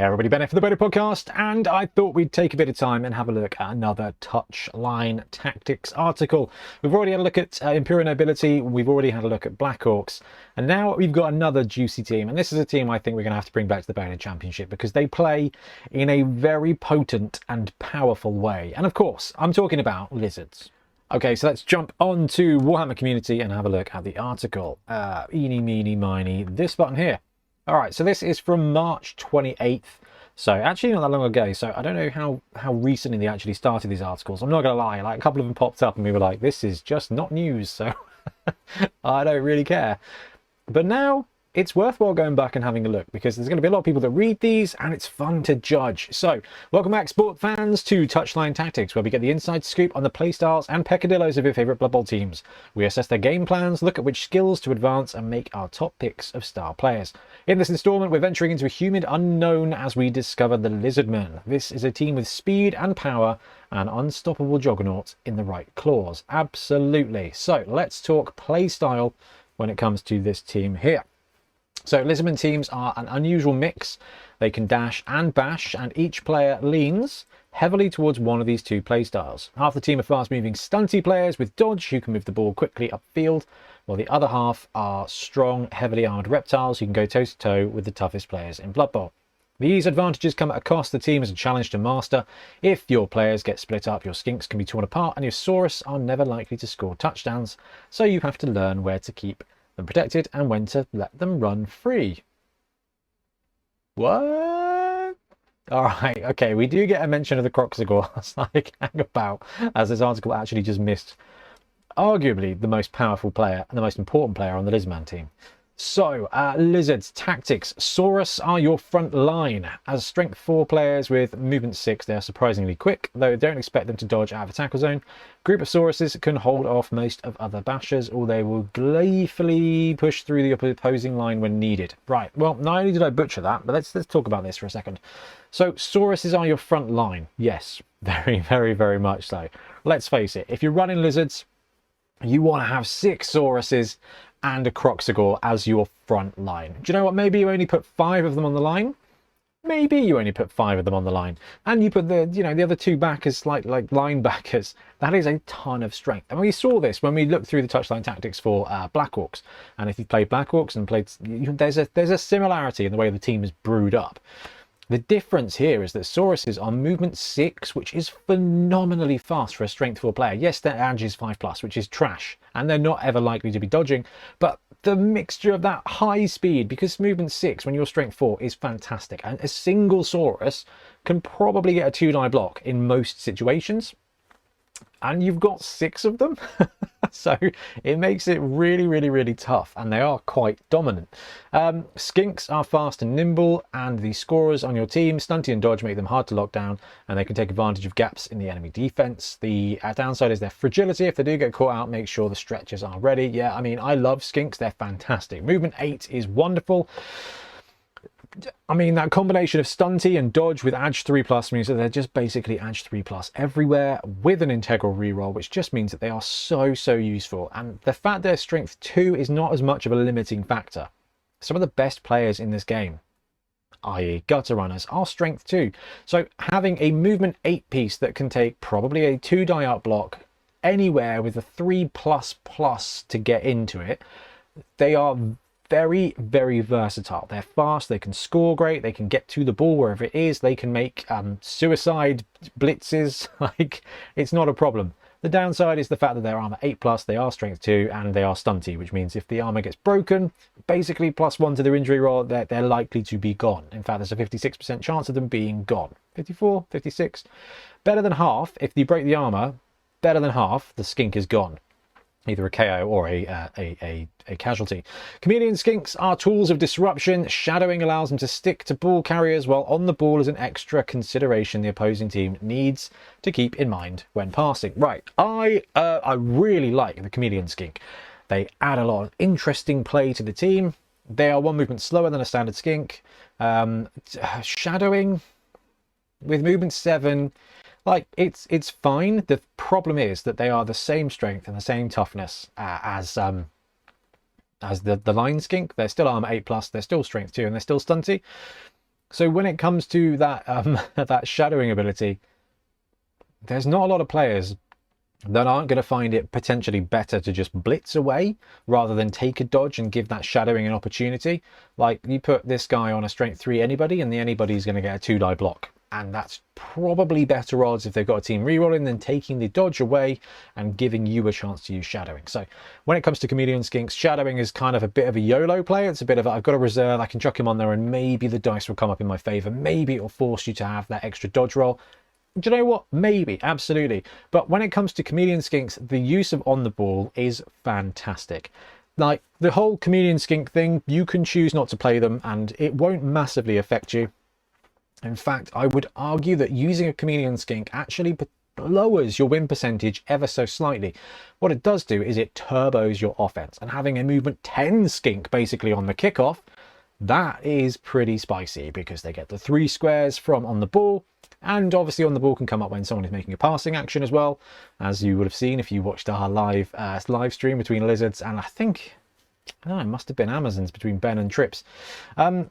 Hey everybody, Bennett for the Bonehead podcast, and I thought we'd take a bit of time and have a look at another Touchline Tactics article. We've already had a look at Imperial Nobility, we've already had a look at Black Orcs, and now we've got another juicy team, and this is a team I think we're going to have to bring back to the Bonehead Championship because they play in a very potent and powerful way. And of course, I'm talking about lizards. Okay, so let's jump on to Warhammer Community and have a look at the article. Eeny, meeny, miny, this button here. All right, so this is from March 28th. So actually not that long ago. So I don't know how recently they actually started these articles. I'm not going to lie, like a couple of them popped up and we were like, this is just not news. So I don't really care. But now it's worthwhile going back and having a look because there's going to be a lot of people that read these and it's fun to judge. So welcome back, sport fans, to Touchline Tactics, where we get the inside scoop on the playstyles and peccadillos of your favourite Blood Bowl teams. We assess their game plans, look at which skills to advance and make our top picks of star players. In this instalment, we're venturing into a humid unknown as we discover the Lizardmen. This is a team with speed and power and unstoppable juggernauts in the right claws. Absolutely. So let's talk playstyle when it comes to this team here. So Lizardmen teams are an unusual mix. They can dash and bash, and each player leans heavily towards one of these two playstyles. Half the team are fast-moving stunty players with dodge who can move the ball quickly upfield, while the other half are strong, heavily armoured reptiles who can go toe-to-toe with the toughest players in Blood Bowl. These advantages come at a cost. The team is a challenge to master. If your players get split up, your skinks can be torn apart, and your Saurus are never likely to score touchdowns, so you have to learn where to keep them protected and when to let them run free. What? All right, okay, we do get a mention of the Kroxigor. That's like hang about, as this article actually just missed arguably the most powerful player and the most important player on the Lizardman team. So, Lizards, tactics. Saurus are your front line. As strength 4 players with movement 6, they are surprisingly quick, though don't expect them to dodge out of a tackle zone. Group of Sauruses can hold off most of other bashers, or they will gleefully push through the opposing line when needed. Right, well, not only did I butcher that, but let's talk about this for a second. So, Sauruses are your front line. Yes, very, very, very much so. Let's face it, if you're running Lizards, you want to have 6 Sauruses and a Kroxigor as your front line. Do you know what? Maybe you only put 5 of them on the line. Maybe you only put 5 of them on the line, and you put the the other 2 back as like linebackers. That is a ton of strength, and we saw this when we looked through the Touchline Tactics for Black Orcs. And if you played Black Orcs and played, there's a similarity in the way the team is brewed up. The difference here is that Sauruses are movement 6, which is phenomenally fast for a strength 4 player. Yes, their edge is 5+, which is trash, and they're not ever likely to be dodging, but the mixture of that high speed, because movement 6 when you're strength 4 is fantastic, and a single Saurus can probably get a 2-die block in most situations, and you've got 6 of them. So it makes it really, really, really tough, and they are quite dominant. Skinks are fast and nimble, and the scorers on your team, stunty and dodge, make them hard to lock down, and they can take advantage of gaps in the enemy defense. The downside is their fragility. If they do get caught out, make sure the stretchers are ready. Yeah, I mean, I love skinks. They're fantastic. Movement 8 is wonderful. I mean, that combination of stunty and dodge with edge 3+ means that they're just basically edge 3+ everywhere with an integral reroll, which just means that they are so useful. And the fact they're strength 2 is not as much of a limiting factor. Some of the best players in this game, i.e. gutter runners, are strength 2. So having a movement 8 piece that can take probably a 2-die up block anywhere with a 3++ to get into it, they are very, very versatile. They're fast, they can score great, they can get to the ball wherever it is, they can make suicide blitzes. Like, it's not a problem. The downside is the fact that they're armor 8+, they are strength 2, and they are stunty, which means if the armor gets broken, basically +1 to their injury roll, they're likely to be gone. In fact, there's a 56% chance of them being gone. 54, 56. Better than half, if you break the armor, better than half, the skink is gone. Either a KO or a casualty. Chameleon skinks are tools of disruption. Shadowing allows them to stick to ball carriers, while on the ball is an extra consideration the opposing team needs to keep in mind when passing. Right, I really like the Chameleon skink. They add a lot of interesting play to the team. They are 1 movement slower than a standard skink. Shadowing with movement 7. Like, it's fine. The problem is that they are the same strength and the same toughness as the line skink. They're still armor 8+, they're still strength 2, and they're still stunty. So when it comes to that that shadowing ability, there's not a lot of players that aren't going to find it potentially better to just blitz away rather than take a dodge and give that shadowing an opportunity. Like, you put this guy on a strength 3 anybody, and the anybody's going to get a 2-die block. And that's probably better odds if they've got a team rerolling than taking the dodge away and giving you a chance to use shadowing. So when it comes to Chameleon Skinks, shadowing is kind of a bit of a YOLO play. It's a bit of I've got a reserve, I can chuck him on there and maybe the dice will come up in my favor. Maybe it'll force you to have that extra dodge roll. Do you know what? Maybe, absolutely. But when it comes to Chameleon Skinks, the use of on the ball is fantastic. Like, the whole Chameleon Skink thing, you can choose not to play them and it won't massively affect you. In fact, I would argue that using a Chameleon Skink actually lowers your win percentage ever so slightly. What it does do is it turbos your offense, and having a movement 10 Skink basically on the kickoff, that is pretty spicy because they get the 3 squares from on the ball, and obviously on the ball can come up when someone is making a passing action as well, as you would have seen if you watched our live stream between Lizards and I think, I don't know, it must have been Amazons between Ben and Trips.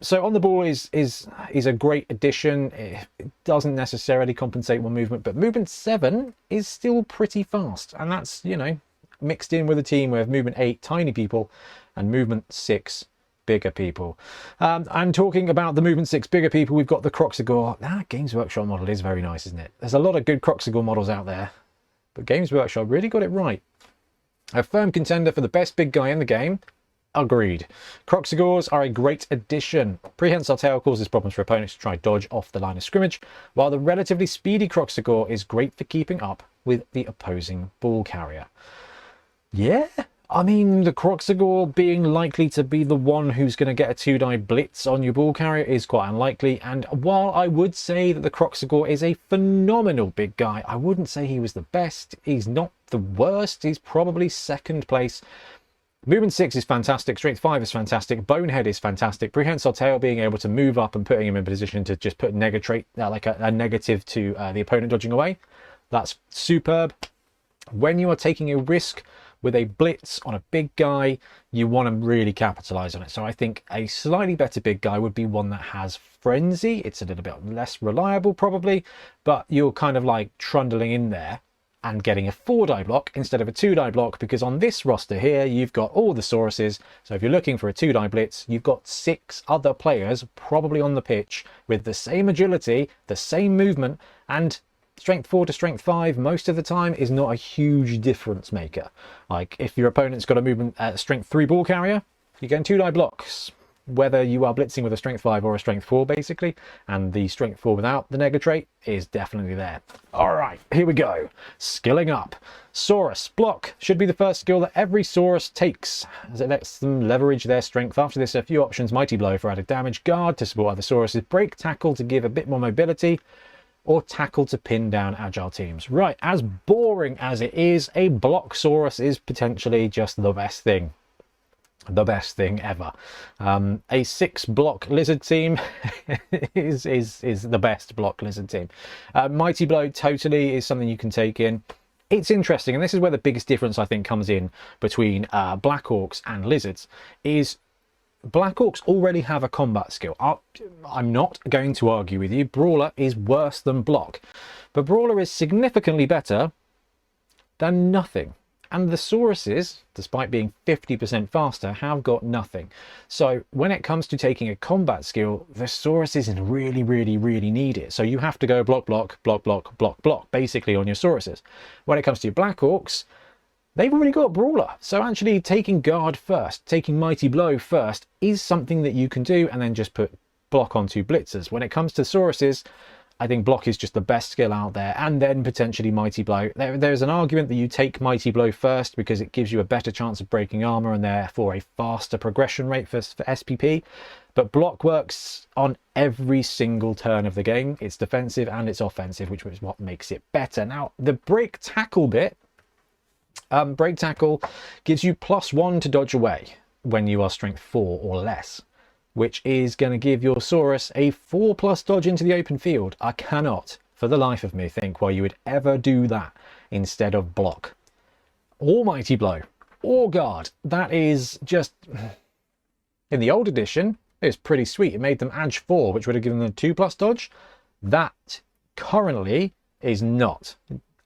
So on the ball is a great addition. It doesn't necessarily compensate one movement, but movement 7 is still pretty fast, and that's, you know, mixed in with a team with movement 8 tiny people and movement 6 bigger people. And talking about the movement 6 bigger people, we've got the Kroxigor. That Games Workshop model is very nice, isn't it? There's a lot of good Kroxigor models out there, but Games Workshop really got it right. A firm contender for the best big guy in the game. Agreed. Kroxigors are a great addition. Prehensile tail causes problems for opponents to try dodge off the line of scrimmage, while the relatively speedy Kroxigor is great for keeping up with the opposing ball carrier. Yeah, I mean, the Kroxigor being likely to be the one who's going to get a 2-die blitz on your ball carrier is quite unlikely, and while I would say that the Kroxigor is a phenomenal big guy, I wouldn't say he was the best. He's not the worst. He's probably second place. Movement 6 is fantastic, Strength 5 is fantastic, Bonehead is fantastic, Prehensile Tail being able to move up and putting him in position to just put like a negative to the opponent dodging away, that's superb. When you are taking a risk with a blitz on a big guy, you want to really capitalize on it. So I think a slightly better big guy would be one that has Frenzy. It's a little bit less reliable probably, but you're kind of like trundling in there and getting a 4-die block instead of a 2-die block, because on this roster here you've got all the Sauruses. So if you're looking for a 2-die blitz, you've got 6 other players probably on the pitch with the same agility, the same movement, and strength 4 to strength 5 most of the time is not a huge difference maker. Like, if your opponent's got a movement strength 3 ball carrier, you're getting 2-die blocks, whether you are blitzing with a strength 5 or a strength 4 basically, and the strength 4 without the nega trait is definitely there. All right, here we go. Skilling up. Saurus. Block should be the first skill that every Saurus takes, as it lets them leverage their strength. After this, a few options: Mighty Blow for added damage, Guard to support other Sauruses, Break Tackle to give a bit more mobility, or Tackle to pin down agile teams. Right, as boring as it is, a block Saurus is potentially just the best thing. The best thing ever. A 6 block lizard team is the best block lizard team. Mighty Blow totally is something you can take in. It's interesting, and this is where the biggest difference I think comes in between Black Orcs and Lizards, is Black Orcs already have a combat skill. I'm not going to argue with you. Brawler is worse than Block, but Brawler is significantly better than nothing. And the Sauruses, despite being 50% faster, have got nothing. So when it comes to taking a combat skill, the Sauruses really, really, really need it. So you have to go block, block, block, block, block, block, basically on your Sauruses. When it comes to your Black Orcs, they've already got Brawler. So actually taking Guard first, taking Mighty Blow first, is something that you can do, and then just put block onto Blitzers. When it comes to Sauruses, I think block is just the best skill out there, and then potentially Mighty Blow. There's an argument that you take Mighty Blow first because it gives you a better chance of breaking armor and therefore a faster progression rate for SPP. But block works on every single turn of the game. It's defensive and it's offensive, which is what makes it better. Now, the break tackle bit, break tackle gives you +1 to dodge away when you are strength 4 or less, which is going to give your Saurus a 4+ dodge into the open field. I cannot, for the life of me, think why you would ever do that instead of block. Or Mighty Blow, or Guard. That is just... In the old edition, It was pretty sweet. It made them Edge 4, which would have given them a 2+ dodge. That currently is not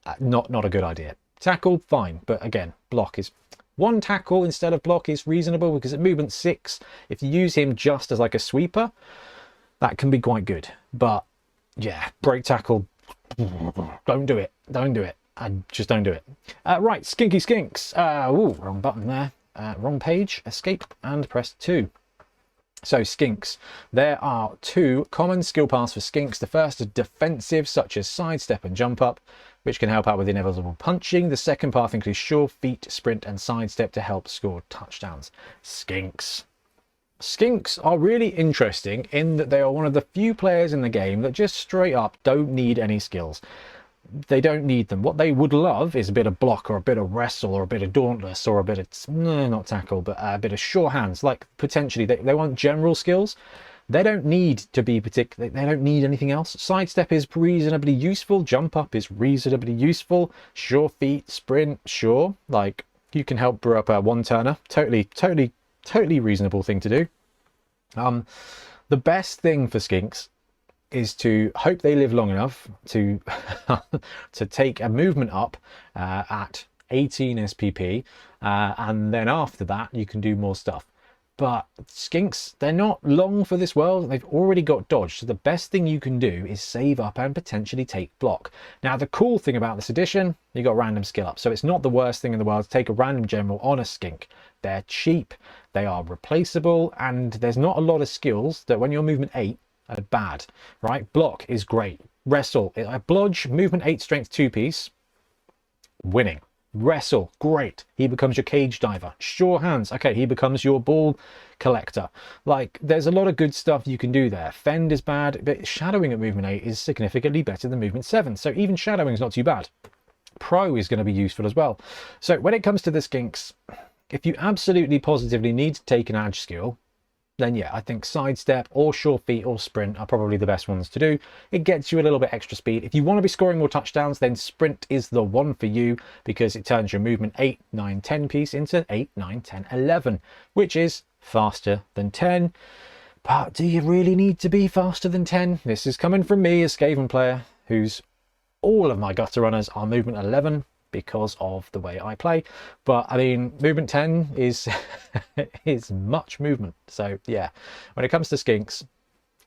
a good idea. Tackle, fine, but again, block is... 1 tackle instead of block is reasonable because at movement 6, if you use him just as like a sweeper, that can be quite good. But yeah, break tackle, don't do it. Don't do it. I just don't do it. Right, Skinky Skinks. Ooh, wrong button there. Wrong page. Escape and press 2. So Skinks. There are 2 common skill paths for Skinks. The first is defensive, such as sidestep and jump up, which can help out with inevitable punching. The second path includes sure feet, sprint and sidestep to help score touchdowns. Skinks. Skinks are really interesting in that they are one of the few players in the game that just straight up don't need any skills. They don't need them. What they would love is a bit of block or a bit of wrestle or a bit of dauntless or a bit of, no, not tackle, but a bit of sure hands. Like potentially they want general skills. They don't need to be particular. They don't need anything else. Sidestep is reasonably useful. Jump up is reasonably useful. Sure feet, sprint, sure. Like you can help brew up a one-turner. Totally reasonable thing to do. The best thing for Skinks is to hope they live long enough to to take a movement up at 18 SPP, and then after that you can do more stuff. But Skinks, they're not long for this world. They've already got dodge, so the best thing you can do is save up and potentially take block. Now the cool thing about this edition, you got random skill up, so it's not the worst thing in the world to take a random general on a Skink. They're cheap, they are replaceable, and there's not a lot of skills that when you're movement 8 are bad, right? Block is great. Wrestle, blodge, movement 8 strength 2-piece, winning. Wrestle, great. He becomes your cage diver. Sure hands, okay, he becomes your ball collector. Like, there's a lot of good stuff you can do there. Fend is bad, but shadowing at movement 8 is significantly better than movement 7. So even shadowing is not too bad. Pro is going to be useful as well. So when it comes to the Skinks, if you absolutely positively need to take an edge skill, then yeah, I think sidestep or sure feet or sprint are probably the best ones to do. It gets you a little bit extra speed. If you want to be scoring more touchdowns, then sprint is the one for you because it turns your movement 8, 9, 10 piece into 8, 9, 10, 11, which is faster than 10. But do you really need to be faster than 10? This is coming from me, a Skaven player, who's all of my gutter runners are movement 11 because of the way I play. But I mean, movement 10 is is much movement. So yeah, when it comes to Skinks,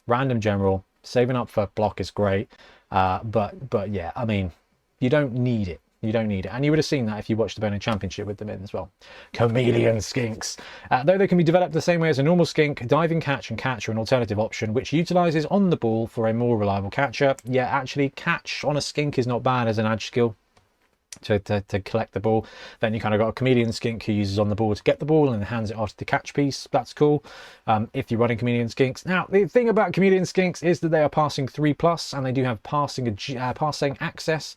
random general, saving up for block is great. But yeah, I mean, you don't need it. You don't need it. And you would have seen that if you watched the Bonehead Championship with them in as well. Chameleon Skinks. Though they can be developed the same way as a normal Skink, diving catch and catch are an alternative option, which utilises on the ball for a more reliable catcher. Yeah, actually, catch on a Skink is not bad as an edge skill. To collect the ball. Then you kind of got a Chameleon Skink who uses on the ball to get the ball and hands it off to the catch piece. That's cool if you're running Chameleon Skinks. Now the thing about Chameleon Skinks is that they are passing 3+ and they do have passing access,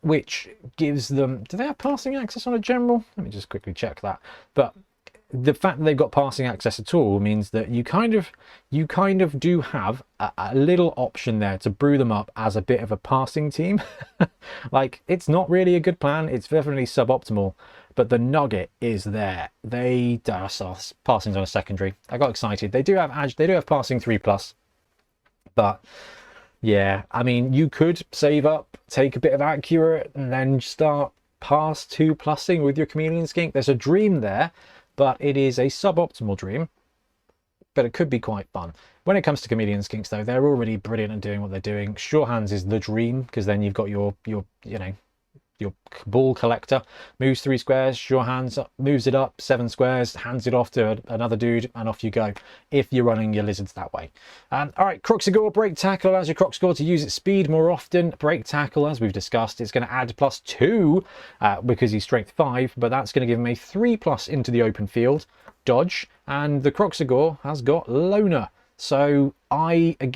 which gives them, do they have passing access on a general? Let me just quickly check that. But the fact that they've got passing access at all means that you kind of do have a little option there to brew them up as a bit of a passing team. Like, it's not really a good plan, it's definitely suboptimal, but the nugget is there. They passing's on a secondary. I got excited. They do have passing 3+, but yeah, I mean, you could save up, take a bit of accurate, and then start pass 2+ing with your Chameleon Skink. There's a dream there, but it is a suboptimal dream, but it could be quite fun. When it comes to Chameleon Skinks, though, they're already brilliant at doing what they're doing. Sure hands is the dream, because then you've got your ball collector, moves 3 squares, sure hands up, moves it up 7 squares, hands it off to another dude, and off you go, if you're running your lizards that way. All right, Kroxigor, break tackle allows your Kroxigor to use its speed more often. Break tackle, as we've discussed, is going to add +2 because he's strength 5, but that's going to give him a 3+ into the open field, dodge, and the Kroxigor has got loner. So don't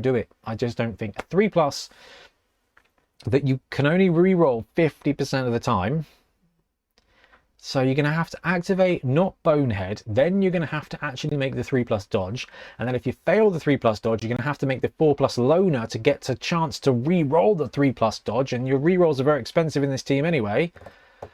do it. I just don't think a 3+ that you can only re-roll 50% of the time. So you're going to have to activate not Bonehead, then you're going to have to actually make the 3+ dodge, and then if you fail the 3+ dodge, you're going to have to make the 4+ loner to get a chance to re-roll the 3+ dodge, and your re-rolls are very expensive in this team anyway. Do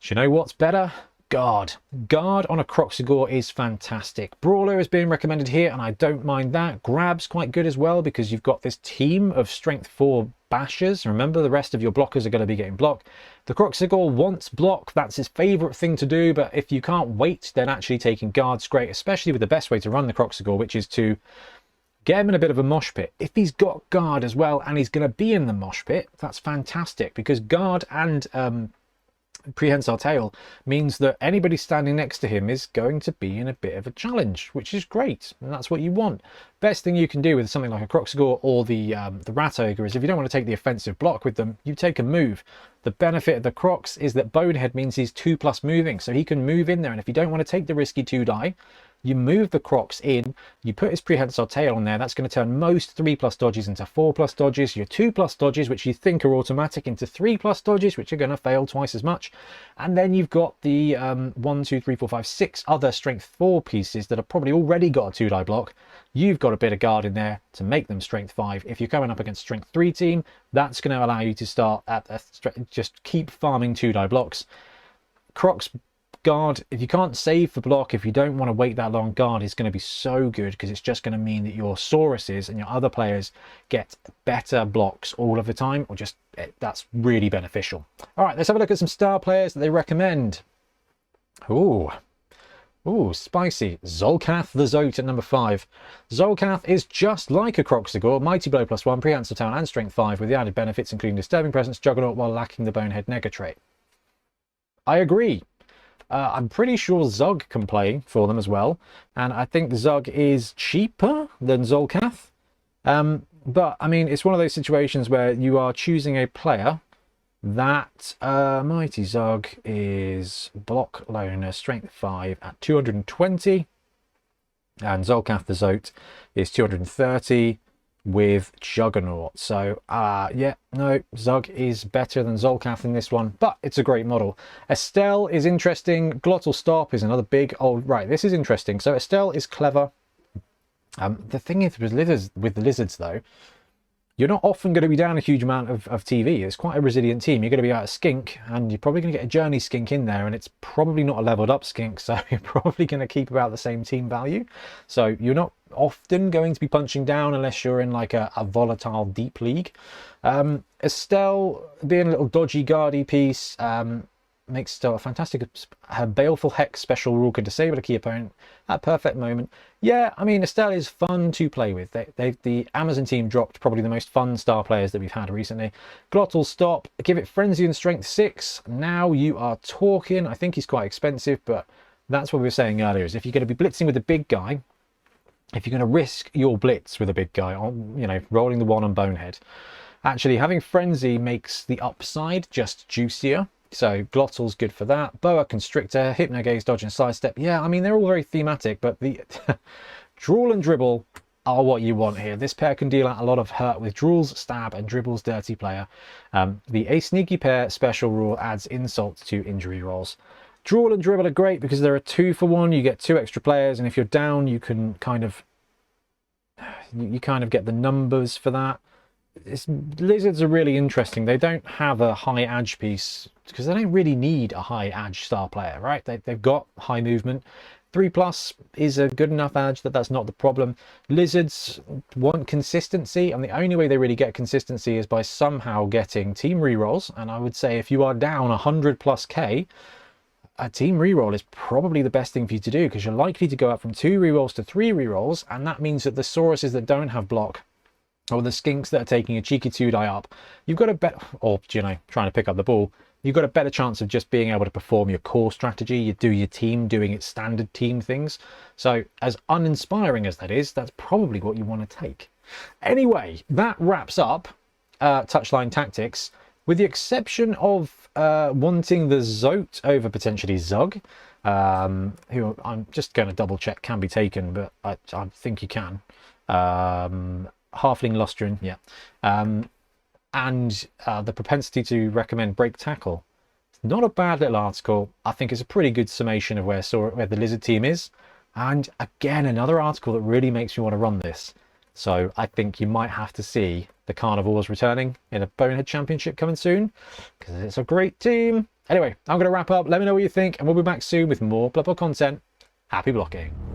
you know what's better? Guard. Guard on a Kroxigor is fantastic. Brawler is being recommended here, and I don't mind that. Grab's quite good as well, because you've got this team of strength 4 bashers. Remember, the rest of your blockers are going to be getting block. The Kroxigor wants block. That's his favourite thing to do, but if you can't wait, then actually taking Guard's great, especially with the best way to run the Kroxigor, which is to get him in a bit of a mosh pit. If he's got Guard as well, and he's going to be in the mosh pit, that's fantastic, because Guard and prehensile tail means that anybody standing next to him is going to be in a bit of a challenge, which is great, and that's what you want. Best thing you can do with something like a Kroxigor or the Rat Ogre is, if you don't want to take the offensive block with them, you take a move. The benefit of the Krox is that Bonehead means he's 2+ moving, so he can move in there, and if you don't want to take the risky 2 die, you move the Krox in, you put his prehensile tail on there. That's going to turn most 3+ dodges into 4+ dodges, your 2+ dodges, which you think are automatic, into 3+ dodges, which are going to fail twice as much. And then you've got the 1, 2, 3, 4, 5, 6 other strength 4 pieces that have probably already got a 2 die block. You've got a bit of Guard in there to make them strength 5. If you're coming up against strength 3 team, that's going to allow you to start at just keep farming 2 die blocks. Krox Guard, if you can't save for block, if you don't want to wait that long, Guard is going to be so good, because it's just going to mean that your Sauruses and your other players get better blocks all of the time, or just that's really beneficial. All right, let's have a look at some star players that they recommend. Ooh, spicy. Zolcath the Zote at number 5. Zolcath is just like a Kroxigor, Mighty Blow +1, Prehensile Tail and Strength 5, with the added benefits including Disturbing Presence, Juggernaut, while lacking the Bonehead Nega trait. I agree. I'm pretty sure Zug can play for them as well, and I think Zug is cheaper than Zolcath. But I mean, it's one of those situations where you are choosing a player that Mighty Zug is block loner, strength 5 at 220, and Zolcath the Zote is 230 with Juggernaut. So yeah, no, Zug is better than Zolcath in this one, but it's a great model. Estelle is interesting. Glottal Stop is another big old, right, this is interesting. So Estelle is clever. The thing is with the lizards though, you're not often going to be down a huge amount of TV. It's quite a resilient team. You're going to be out of Skink, and you're probably going to get a Journey Skink in there, and it's probably not a leveled up Skink, so you're probably going to keep about the same team value. So you're not often going to be punching down unless you're in like a volatile deep league. Estelle, being a little dodgy guardy piece, makes Estelle a fantastic. Her Baleful Hex special rule can disable a key opponent at a perfect moment. Yeah, I mean, Estelle is fun to play with. The Amazon team dropped probably the most fun star players that we've had recently. Glottal Stop, give it Frenzy and Strength 6. Now you are talking. I think he's quite expensive, but that's what we were saying earlier, is if you're going to be blitzing with a big guy, if you're going to risk your blitz with a big guy, on, you know, rolling the 1 on Bonehead, actually having Frenzy makes the upside just juicier. So Glottal's good for that. Boa Constrictor, Hypnogaze, Dodge and Sidestep. Yeah, I mean, they're all very thematic, but the Drool and Dribble are what you want here. This pair can deal out a lot of hurt with Drool's Stab and Dribble's Dirty Player. The A Sneaky Pair special rule adds insult to injury rolls. Drool and Dribble are great because they're a 2-for-1. You get 2 extra players, and if you're down, you can kind of get the numbers for that. Lizards are really interesting. They don't have a high edge piece because they don't really need a high edge star player, right? They've got high movement. 3+ is a good enough edge that's not the problem. Lizards want consistency, and the only way they really get consistency is by somehow getting team rerolls. And I would say if you are down 100+ K, a team reroll is probably the best thing for you to do, because you're likely to go up from 2 rerolls to 3 rerolls, and that means that the Sauruses that don't have block, or the Skinks that are taking a cheeky 2 die up, you've got a better, or, you know, trying to pick up the ball, you've got a better chance of just being able to perform your core strategy. You do your team doing its standard team things. So as uninspiring as that is, that's probably what you want to take. Anyway, that wraps up Touchline Tactics, with the exception of wanting the Zote over potentially Zug, who I'm just going to double check can be taken, but I think you can. Halfling Lustrin, yeah. And the propensity to recommend Break Tackle. It's not a bad little article. I think it's a pretty good summation of where the Lizard team is. And again, another article that really makes me want to run this. So I think you might have to see the Carnivores returning in a Bonehead Championship coming soon, because it's a great team. Anyway, I'm going to wrap up. Let me know what you think, and we'll be back soon with more Blood Bowl content. Happy blocking.